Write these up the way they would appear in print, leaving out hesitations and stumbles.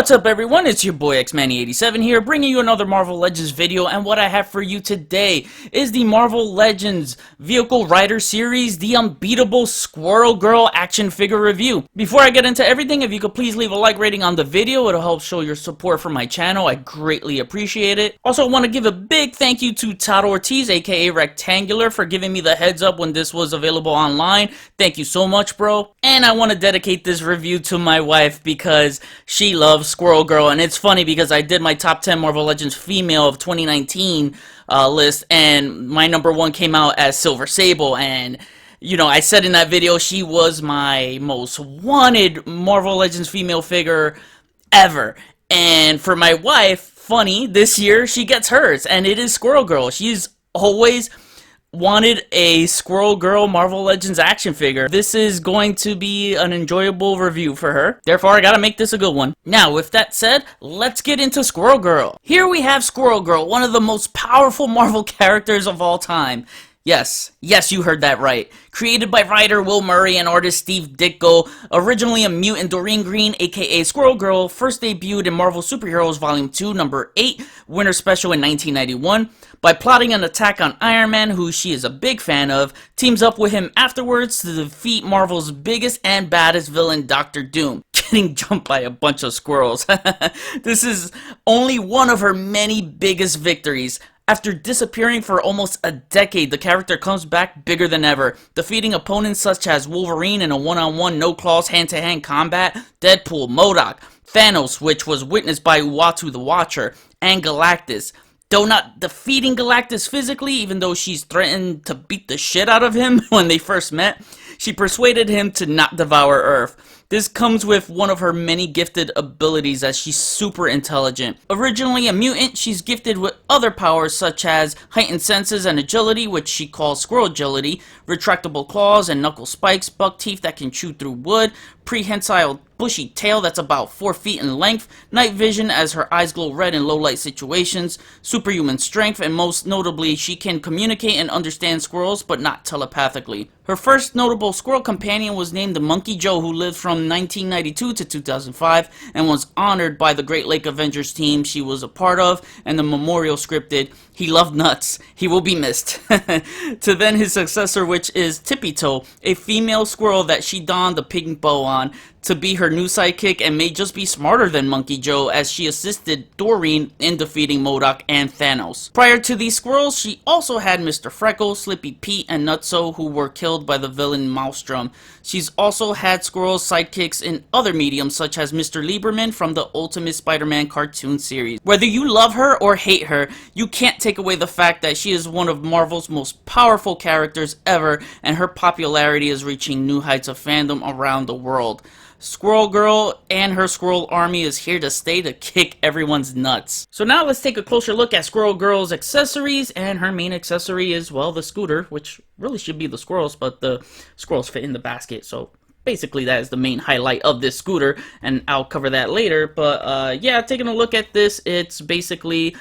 What's up everyone, it's your boy Xmanny87 here, bringing you another Marvel Legends video, and what I have for you today is the Marvel Legends Vehicle Rider Series, the Unbeatable Squirrel Girl action figure review. Before I get into everything, if you could please leave a like rating on the video, it'll help show your support for my channel, I greatly appreciate it. Also, I want to give a big thank you to Todd Ortiz, aka Rectangular, for giving me the heads up when this was available online. Thank you so much, bro. And I want to dedicate this review to my wife because she loves Squirrel Girl, and it's funny because I did my top 10 Marvel Legends female of 2019 list, and my number one came out as Silver Sable, and you know, I said in that video she was my most wanted Marvel Legends female figure ever. And for my wife, funny, this year she gets hers, and it is Squirrel Girl. She's always wanted a Squirrel Girl Marvel Legends action figure. This is going to be an enjoyable review for her. Therefore, I gotta make this a good one. Now, with that said, let's get into Squirrel Girl. Here we have Squirrel Girl, one of the most powerful Marvel characters of all time. Yes, you heard that right. Created by writer Will Murray and artist Steve Ditko, originally a mutant, Doreen Green, aka Squirrel Girl, first debuted in Marvel Superheroes Volume 2, number 8, Winter Special in 1991. By plotting an attack on Iron Man, who she is a big fan of, teams up with him afterwards to defeat Marvel's biggest and baddest villain, Doctor Doom, getting jumped by a bunch of squirrels. This is only one of her many biggest victories. After disappearing for almost a decade, the character comes back bigger than ever, defeating opponents such as Wolverine in a one-on-one, no-claws, hand-to-hand combat, Deadpool, MODOK, Thanos, which was witnessed by Uatu the Watcher, and Galactus. Though not defeating Galactus physically, even though she's threatened to beat the shit out of him when they first met, she persuaded him to not devour Earth. This comes with one of her many gifted abilities, as she's super intelligent. Originally a mutant, she's gifted with other powers such as heightened senses and agility, which she calls Squirrel Agility, retractable claws and knuckle spikes, buck teeth that can chew through wood, prehensile bushy tail that's about 4 feet in length, night vision as her eyes glow red in low light situations, superhuman strength, and most notably she can communicate and understand squirrels but not telepathically. Her first notable squirrel companion was named the Monkey Joe, who lived from 1992 to 2005 and was honored by the Great Lake Avengers team she was a part of, and the memorial scripted, "He loved nuts, he will be missed," to then his successor, which is Tippy Toe, a female squirrel that she donned a pink bow on to be her new sidekick and may just be smarter than Monkey Joe, as she assisted Doreen in defeating MODOK and Thanos. Prior to these squirrels, she also had Mr. Freckles, Slippy Pete, and Nutso, who were killed by the villain Maelstrom. She's also had squirrel sidekicks in other mediums, such as Mr. Lieberman from the Ultimate Spider-Man cartoon series. Whether you love her or hate her, you can't take away the fact that she is one of Marvel's most powerful characters ever, and her popularity is reaching new heights of fandom around the world. Squirrel Girl and her squirrel army is here to stay to kick everyone's nuts. So now let's take a closer look at Squirrel Girl's accessories, and her main accessory is, well, the scooter, which really should be the squirrels, but the squirrels fit in the basket, so basically that is the main highlight of this scooter, and I'll cover that later. But yeah, taking a look at this, it's basically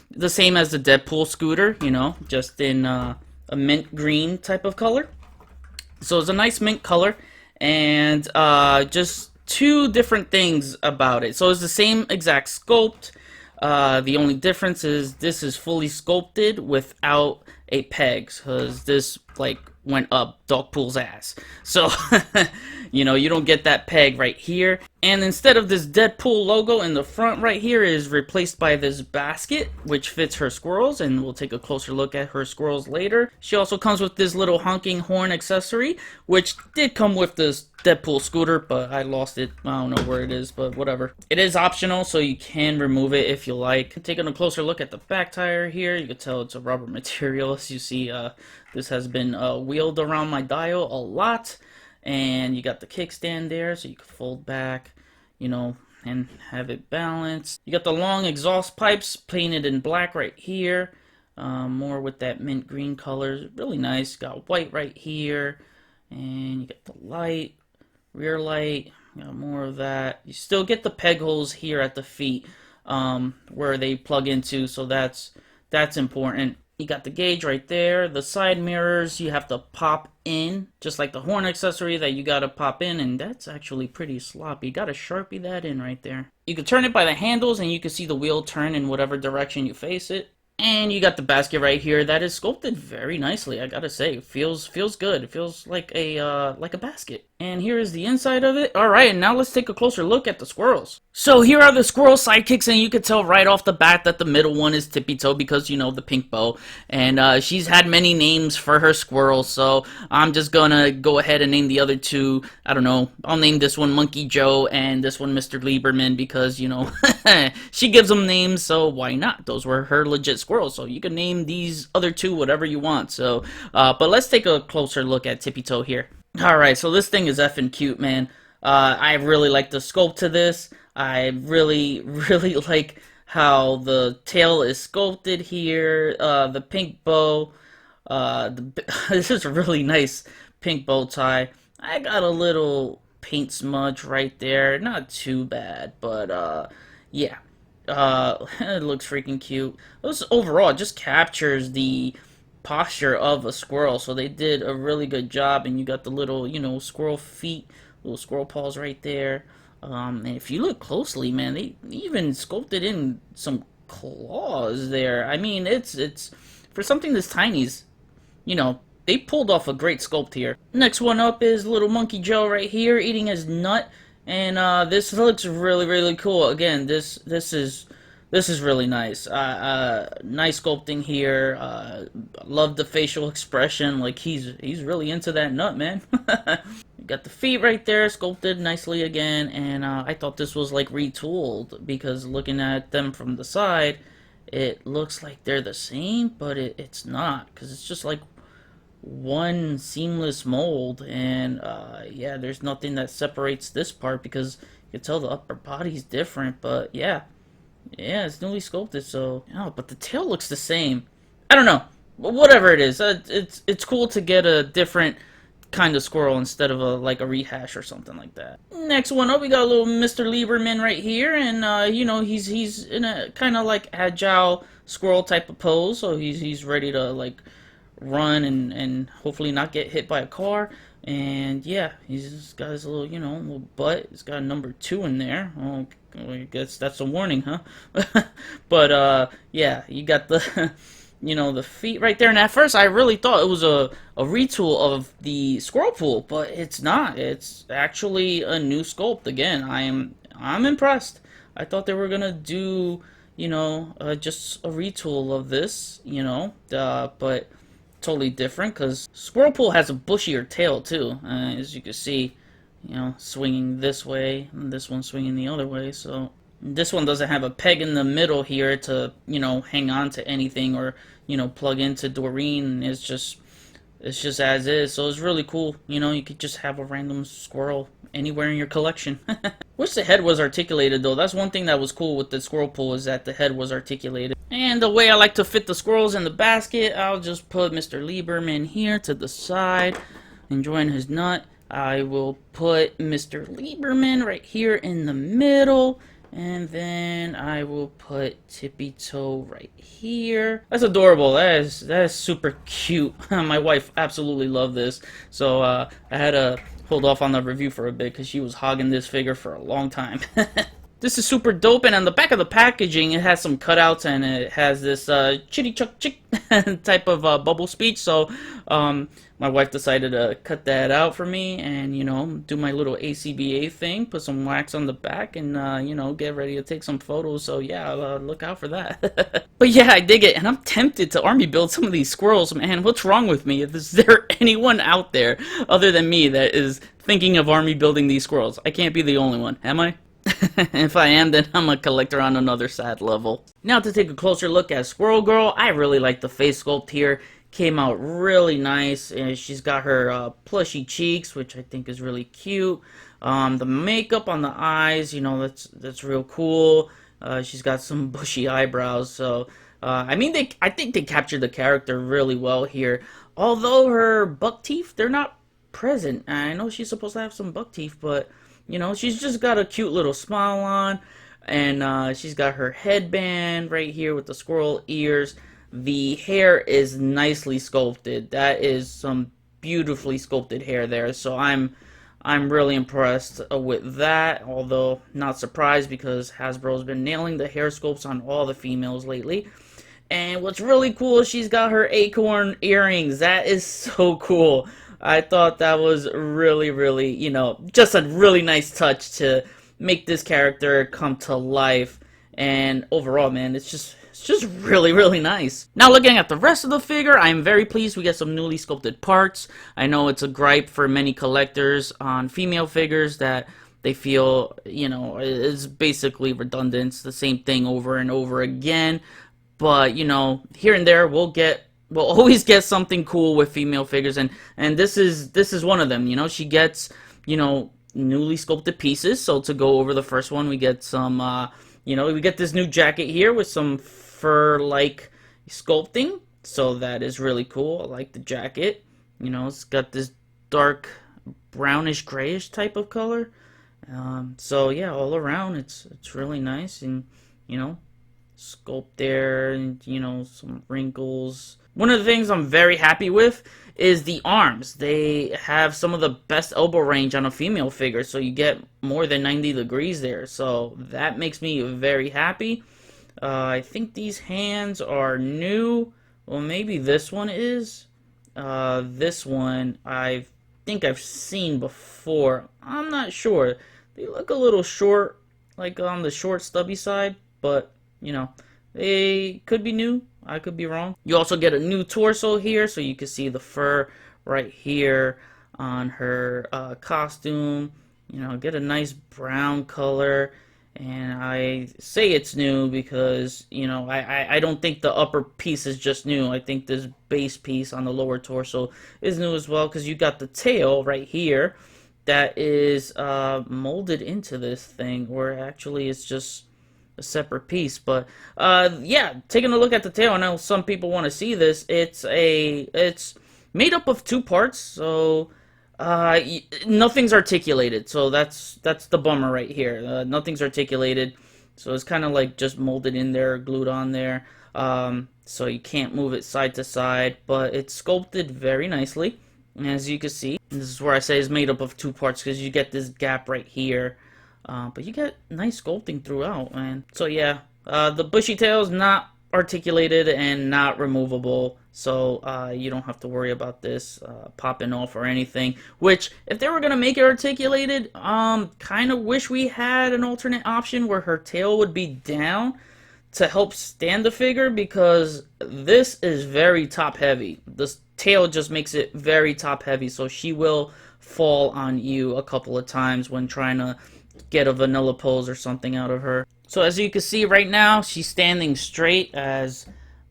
the same as the Deadpool scooter, you know, just in a mint green type of color. So it's a nice mint color. And just two different things about it. So it's the same exact sculpt. The only difference is this is fully sculpted without a pegs, because this like went up Dogpool's ass. So you know, you don't get that peg right here. And instead of this Deadpool logo in the front right here is replaced by this basket, which fits her squirrels, and we'll take a closer look at her squirrels later. She also comes with this little honking horn accessory, which did come with this Deadpool scooter, but I lost it. I don't know where it is, but whatever. It is optional, so you can remove it if you like. Taking a closer look at the back tire here, you can tell it's a rubber material. As you see, this has been wheeled around my dial a lot. And you got the kickstand there, so you can fold back, you know, and have it balanced. You got the long exhaust pipes painted in black right here, more with that mint green color, really nice. Got white right here, and you got the light, rear light, you got more of that. You still get the peg holes here at the feet, where they plug into, so that's important. You got the gauge right there. The side mirrors you have to pop in, just like the horn accessory that you gotta pop in, and that's actually pretty sloppy. You gotta Sharpie that in right there. You can turn it by the handles, and you can see the wheel turn in whatever direction you face it. And you got the basket right here that is sculpted very nicely. I gotta say, it feels good. It feels like a basket. And here is the inside of it. All right, and now let's take a closer look at the squirrels. So here are the squirrel sidekicks, and you can tell right off the bat that the middle one is Tippy Toe because, you know, the pink bow. And she's had many names for her squirrel, so I'm just gonna go ahead and name the other two. I don't know. I'll name this one Monkey Joe and this one Mr. Lieberman because, you know, she gives them names, so why not? Those were her legit squirrels, so you can name these other two whatever you want. So, but let's take a closer look at Tippy Toe here. Alright, so this thing is effing cute, man. I really like the sculpt to this. I really like how the tail is sculpted here. The pink bow. This is a really nice pink bow tie. I got a little paint smudge right there. Not too bad, but yeah. It looks freaking cute. This overall just captures the posture of a squirrel, so they did a really good job. And you got the little, you know, squirrel feet, little squirrel paws right there. And if you look closely, man, they even sculpted in some claws there. I mean, it's for something this tiny, you know, they pulled off a great sculpt here. Next one up is little Monkey Joe right here eating his nut, and this looks really cool. Again, this is really nice. Nice sculpting here. Love the facial expression. Like he's really into that nut, man. You got the feet right there, sculpted nicely again. And I thought this was like retooled because looking at them from the side, it looks like they're the same, but it's not because it's just like one seamless mold. And yeah, there's nothing that separates this part because you can tell the upper body's different. But yeah. Yeah, it's newly sculpted, so... Oh, but the tail looks the same. I don't know. Whatever it is, it's cool to get a different kind of squirrel instead of like a rehash or something like that. Next one up, we got a little Mr. Lieberman right here, and you know, he's in a kind of like agile squirrel type of pose, so he's ready to like run and hopefully not get hit by a car. And yeah, he's got his little, you know, little butt. He's got a number 2 in there. Oh, I guess that's a warning, huh? But yeah, you got the, you know, the feet right there. And at first, I really thought it was a retool of the squirrel pool, but it's not. It's actually a new sculpt. Again, I'm impressed. I thought they were gonna do, you know, just a retool of this, you know, but totally different because Squirrel Pool has a bushier tail too, as you can see, you know, swinging this way and this one swinging the other way. So this one doesn't have a peg in the middle here to, you know, hang on to anything or, you know, plug into Doreen. It's just as is. So it's really cool. You know, you could just have a random squirrel anywhere in your collection. Wish the head was articulated though. That's one thing that was cool with the Squirrel Pool, is that the head was articulated. And the way I like to fit the squirrels in the basket, I'll just put Mr. Lieberman here to the side, enjoying his nut. I will put Mr. Lieberman right here in the middle, and then I will put Tippy Toe right here. That's adorable. That is super cute. My wife absolutely loved this, so I had to hold off on the review for a bit because she was hogging this figure for a long time. This is super dope, and on the back of the packaging, it has some cutouts, and it has this chitty chuck chick type of bubble speech. So my wife decided to cut that out for me, and you know, do my little ACBA thing, put some wax on the back, and you know, get ready to take some photos. So yeah, look out for that. But yeah, I dig it, and I'm tempted to army build some of these squirrels. Man, what's wrong with me? Is there anyone out there other than me that is thinking of army building these squirrels? I can't be the only one, am I? If I am, then I'm a collector on another sad level. Now to take a closer look at Squirrel Girl, I really like the face sculpt here. Came out really nice, and she's got her plushy cheeks, which I think is really cute. The makeup on the eyes, you know, that's real cool. She's got some bushy eyebrows, so I mean, I think they captured the character really well here. Although her buck teeth, they're not present. I know she's supposed to have some buck teeth, but you know, she's just got a cute little smile on, and she's got her headband right here with the squirrel ears. The hair is nicely sculpted. That is some beautifully sculpted hair there. So I'm really impressed with that, although not surprised because Hasbro's been nailing the hair sculpts on all the females lately. And what's really cool is she's got her acorn earrings. That is so cool. I thought that was really, really, just a really nice touch to make this character come to life. And overall, man, it's just really, really nice. Now, looking at the rest of the figure, I'm very pleased we get some newly sculpted parts. I know it's a gripe for many collectors on female figures that they feel, is basically redundant. It's the same thing over and over again. But, here and there we'll always get something cool with female figures, and this is one of them. She gets, newly sculpted pieces. So to go over the first one, we get some we get this new jacket here with some fur-like sculpting. So that is really cool. I like the jacket. It's got this dark brownish grayish type of color. So yeah, all around it's really nice, and sculpt there, and some wrinkles. One of the things I'm very happy with is the arms. They have some of the best elbow range on a female figure, so you get more than 90 degrees there, so that makes me very happy. I think these hands are new. Well, maybe this one is. This one I think I've seen before. I'm not sure. They look a little short, like on the short stubby side, but they could be new. I could be wrong. You also get a new torso here, so you can see the fur right here on her costume. Get a nice brown color. And I say it's new because, I don't think the upper piece is just new. I think this base piece on the lower torso is new as well, because you got the tail right here that is molded into this thing, or actually it's just a separate piece. But yeah, taking a look at the tail, I know some people want to see this. It's made up of two parts, so nothing's articulated, so that's the bummer right here. Nothing's articulated, so it's kind of like just molded in there, glued on there. So you can't move it side to side, but it's sculpted very nicely. And as you can see, this is where I say it's made up of two parts, because you get this gap right here. But you get nice sculpting throughout, man. So yeah, the bushy tail is not articulated and not removable, so you don't have to worry about this popping off or anything. Which, if they were gonna make it articulated, kind of wish we had an alternate option where her tail would be down to help stand the figure, because this is very top heavy. This tail just makes it very top heavy, so she will fall on you a couple of times when trying to get a vanilla pose or something out of her. So as you can see right now, she's standing straight as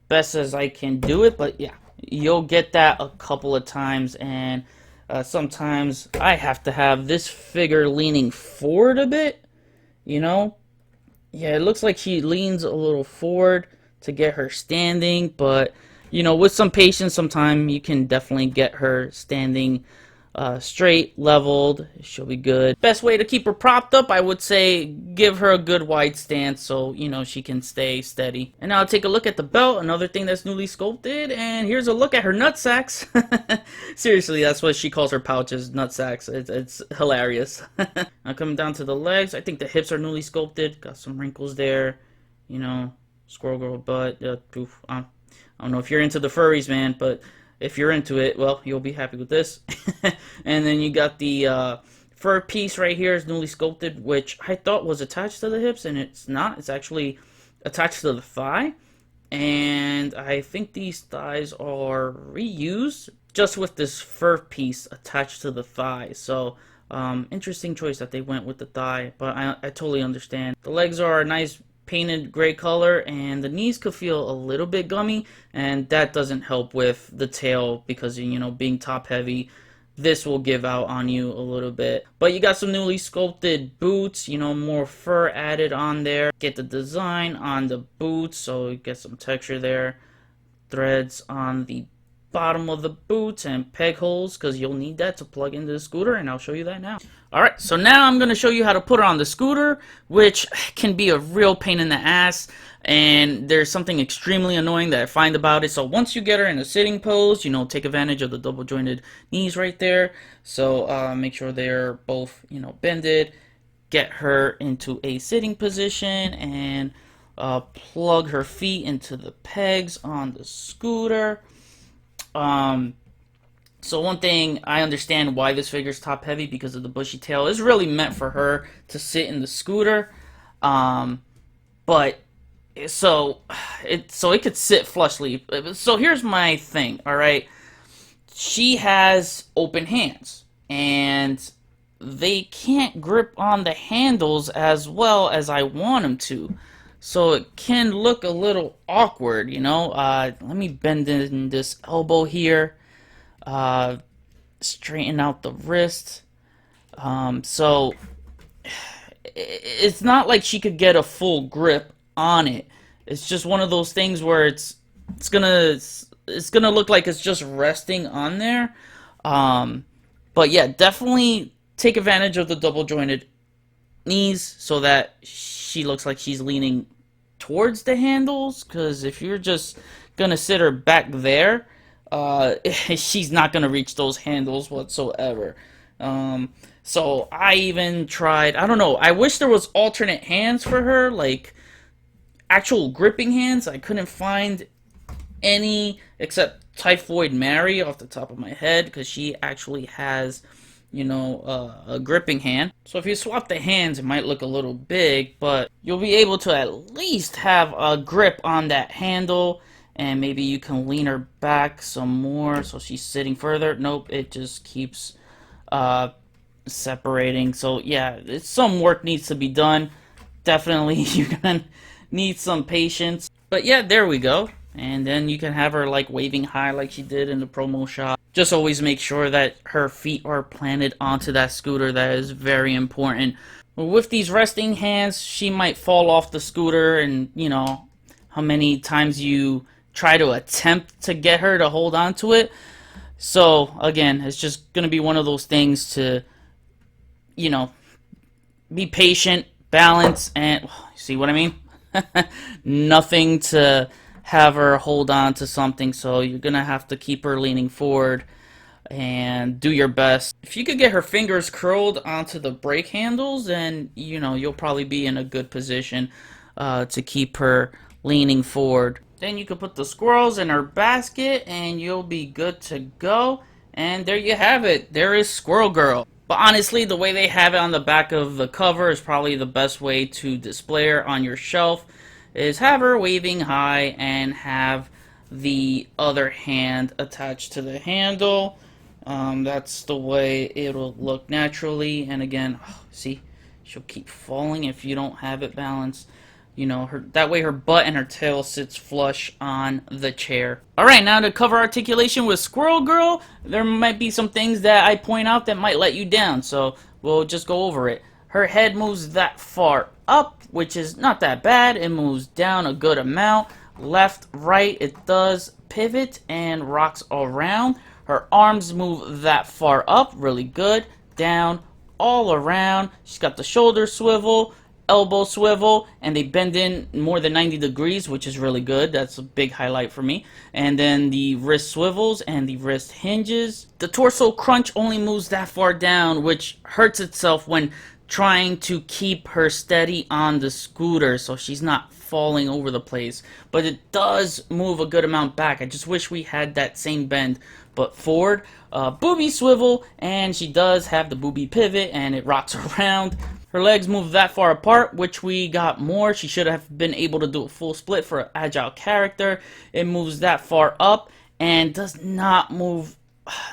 best as I can do it, but yeah, you'll get that a couple of times, and sometimes I have to have this figure leaning forward a bit, Yeah, it looks like she leans a little forward to get her standing, but with some patience, sometime you can definitely get her standing straight, leveled. She'll be good. Best way to keep her propped up, I would say, give her a good wide stance so, she can stay steady. And now take a look at the belt, another thing that's newly sculpted, and here's a look at her nutsacks. Seriously, that's what she calls her pouches, nutsacks. It's hilarious. Now coming down to the legs, I think the hips are newly sculpted. Got some wrinkles there, Squirrel girl butt. I don't know if you're into the furries, man, but if you're into it, well, you'll be happy with this. And then you got the fur piece right here is newly sculpted, which I thought was attached to the hips, and it's not. It's actually attached to the thigh. And I think these thighs are reused just with this fur piece attached to the thigh. So, interesting choice that they went with the thigh, but I totally understand. The legs are a nice painted gray color, and the knees could feel a little bit gummy, and that doesn't help with the tail because, being top heavy, this will give out on you a little bit. But you got some newly sculpted boots, more fur added on there. Get the design on the boots, so you get some texture there. Threads on the bottom of the boots and peg holes, because you'll need that to plug into the scooter, and I'll show you that now. Alright, so now I'm going to show you how to put her on the scooter, which can be a real pain in the ass, and there's something extremely annoying that I find about it. So once you get her in a sitting pose, you know, take advantage of the double jointed knees right there. So make sure they're both, you know, bended. Get her into a sitting position and plug her feet into the pegs on the scooter. So one thing, I understand why this figure's top heavy because of the bushy tail. It's really meant for her to sit in the scooter. But so it could sit flushly. So here's my thing, all right? She has open hands, and they can't grip on the handles as well as I want them to. So it can look a little awkward, you know. Let me bend in this elbow here. Straighten out the wrist. So it's not like she could get a full grip on it. It's just one of those things where it's gonna look like it's just resting on there. But yeah, definitely take advantage of the double jointed knees so that she looks like she's leaning towards the handles, because if you're just gonna sit her back there, she's not gonna reach those handles whatsoever. So I even tried, I don't know, I wish there was alternate hands for her, like actual gripping hands. I couldn't find any except Typhoid Mary off the top of my head, because she actually has, you know, a gripping hand. So if you swap the hands, it might look a little big, but you'll be able to at least have a grip on that handle, and maybe you can lean her back some more so she's sitting further. Nope, it just keeps separating. So yeah, some work needs to be done. Definitely you're gonna need some patience. But yeah, there we go. And then you can have her like waving high like she did in the promo shot. Just always make sure that her feet are planted onto that scooter. That is very important. With these resting hands, she might fall off the scooter, and you know how many times you try to attempt to get her to hold on to it. So again, it's just gonna be one of those things to, you know, be patient, balance, and see what I mean? Nothing to have her hold on to something, so you're gonna have to keep her leaning forward and do your best. If you could get her fingers curled onto the brake handles, then you know you'll probably be in a good position to keep her leaning forward. Then you can put the squirrels in her basket and you'll be good to go. And there you have it. There is Squirrel Girl. But honestly, the way they have it on the back of the cover is probably the best way to display her on your shelf. Is have her waving high and have the other hand attached to the handle. That's the way it'll look naturally. And again, see, she'll keep falling if you don't have it balanced. You know, that way her butt and her tail sits flush on the chair. Alright, now to cover articulation with Squirrel Girl, there might be some things that I point out that might let you down, so we'll just go over it. Her head moves that far up, which is not that bad. It moves down a good amount. Left, right, it does pivot and rocks around. Her arms move that far up, really good. Down, all around. She's got the shoulder swivel, elbow swivel, and they bend in more than 90 degrees, which is really good. That's a big highlight for me. And then the wrist swivels and the wrist hinges. The torso crunch only moves that far down, which hurts itself when trying to keep her steady on the scooter so she's not falling over the place. But it does move a good amount back. I just wish we had that same bend but forward. Booby swivel, and she does have the booby pivot and it rocks around. Her legs move that far apart, which we got more. She should have been able to do a full split for an agile character. It moves that far up and does not move.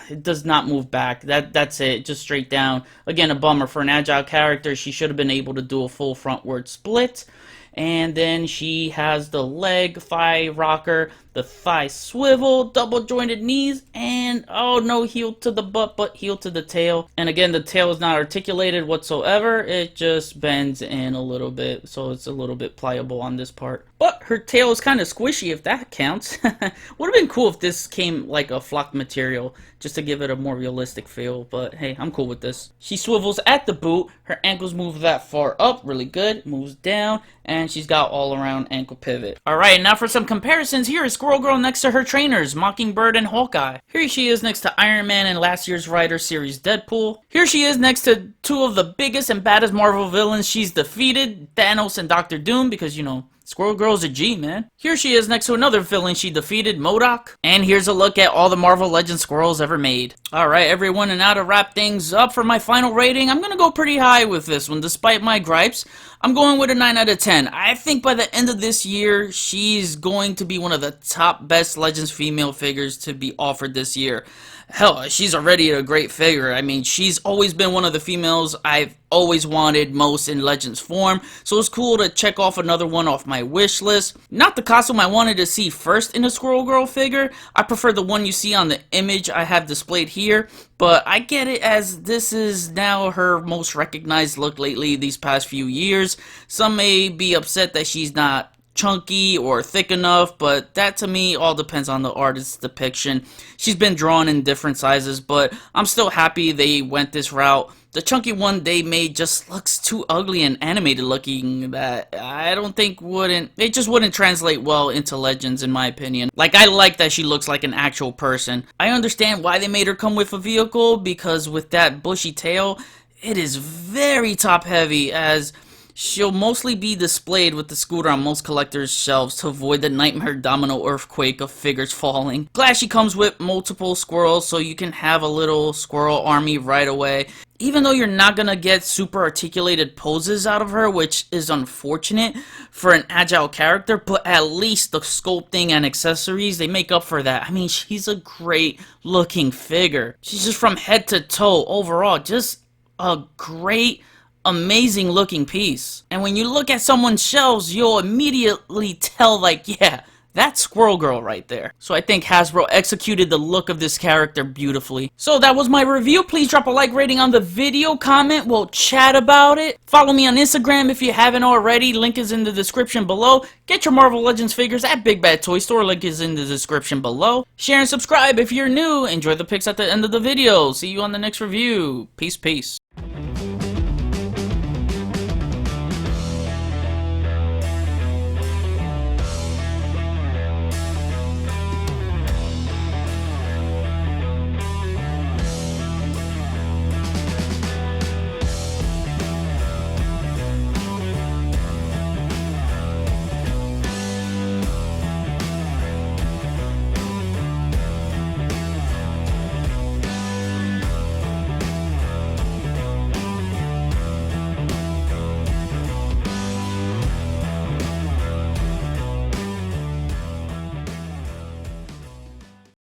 It does not move back. That's it, just straight down. Again, a bummer for an agile character. She should have been able to do a full frontward split. And then she has the leg thigh rocker The thigh swivel, double jointed knees, and oh, no heel to the butt, but heel to the tail. And again, the tail is not articulated whatsoever. It just bends in a little bit, so it's a little bit pliable on this part. But her tail is kind of squishy, if that counts. Would have been cool if this came like a flocked material, just to give it a more realistic feel, but hey, I'm cool with this. She swivels at the boot, her ankles move that far up, really good, moves down, and she's got all around ankle pivot. Alright, now for some comparisons, here is Squirrel Girl next to her trainers, Mockingbird and Hawkeye. Here she is next to Iron Man and last year's Rider series Deadpool. Here she is next to two of the biggest and baddest Marvel villains she's defeated, Thanos and Doctor Doom, because you know, Squirrel Girl's a G, man. Here she is next to another villain she defeated, MODOK. And here's a look at all the Marvel Legends squirrels ever made. Alright, everyone, and now to wrap things up for my final rating, I'm gonna go pretty high with this one, despite my gripes. I'm going with a 9 out of 10. I think by the end of this year, she's going to be one of the top best Legends female figures to be offered this year. Hell, she's already a great figure. I mean, she's always been one of the females I've always wanted most in Legends form, so it's cool to check off another one off my wish list. Not the costume I wanted to see first in a Squirrel Girl figure. I prefer the one you see on the image I have displayed here, but I get it as this is now her most recognized look lately these past few years. Some may be upset that she's not chunky or thick enough, but that to me all depends on the artist's depiction. She's been drawn in different sizes, but I'm still happy they went this route. The chunky one they made just looks too ugly and animated looking that I don't think it just wouldn't translate well into Legends in my opinion. Like, I like that she looks like an actual person. I understand why they made her come with a vehicle, because with that bushy tail, it is very top heavy, as she'll mostly be displayed with the scooter on most collectors' shelves to avoid the nightmare domino earthquake of figures falling. Glad she comes with multiple squirrels so you can have a little squirrel army right away. Even though you're not gonna get super articulated poses out of her, which is unfortunate for an agile character, but at least the sculpting and accessories, they make up for that. I mean, she's a great looking figure. She's just from head to toe, overall, just a great, amazing looking piece. And when you look at someone's shelves, you'll immediately tell, like, yeah, that's Squirrel Girl right there. So I think Hasbro executed the look of this character beautifully. So that was my review. Please drop a like rating on the video, comment, we'll chat about it. Follow me on Instagram if you haven't already. Link is in the description below. Get your Marvel Legends figures at Big Bad Toy Store. Link is in the description below. Share and subscribe if you're new. Enjoy the pics at the end of the video. See you on the next review. Peace, peace.